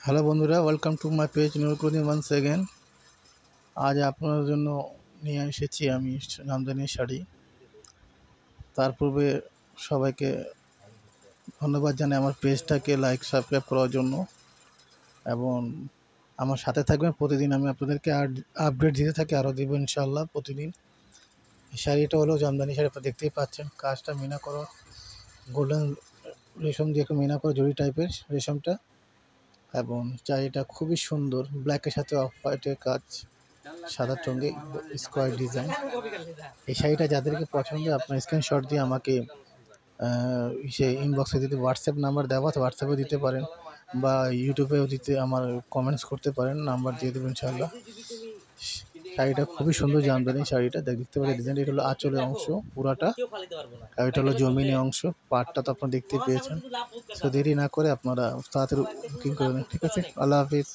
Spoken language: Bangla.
হ্যালো বন্ধুরা, welcome to my page Nurul once again. আজ আপনাদের জন্য নিয়ে এসেছি আমি জামদানি শাড়ি। তার পূর্বে সবাইকে ধন্যবাদ জানাই আমার পেজটাকে লাইক সাবস্ক্রাইব করার জন্য, এবং আমার সাথে থাকবেন। প্রতিদিন আমি আপনাদেরকে আপডেট দিতে থাকি, আরও দেবো ইনশাআল্লাহ প্রতিদিন। এই শাড়িটা হলো জামদানি শাড়ি, আপনারা দেখতেই পাচ্ছেন। কাজটা মিনা করা, গোল্ডেন রেশম দিয়ে মিনা করা জরি টাইপের রেশমটা, এবং শাড়িটা খুবই সুন্দর। ব্ল্যাকের সাথে অফ হোয়াইটের কাজ, সাদা টঙ্গে স্কোয়ার ডিজাইন। এই শাড়িটা যাদেরকে পছন্দ, আপনার স্ক্রিনশট দিয়ে আমাকে সে ইনবক্সে দিতে, হোয়াটসঅ্যাপ নাম্বার দেওয়া আছে, হোয়াটসঅ্যাপে দিতে পারেন বা ইউটিউবেও দিতে, আমার কমেন্টস করতে পারেন, নাম্বার দিয়ে দেবেন ইনশাআল্লাহ। শাড়িটা খুবই সুন্দর জামদানি শাড়িটা দেখতে পাচ্ছেন। ডিজাইনটা এটা হলো আঁচলের অংশ পুরাটা, আর এটা হলো জমিনের অংশ। পাটটা তো আপনারা দেখতে পেয়েছেন। সো দেরি না করে আপনারা তাড়াতাড়ি বুকিং করে নেন, ঠিক আছে? আল্লাহ হাফিজ।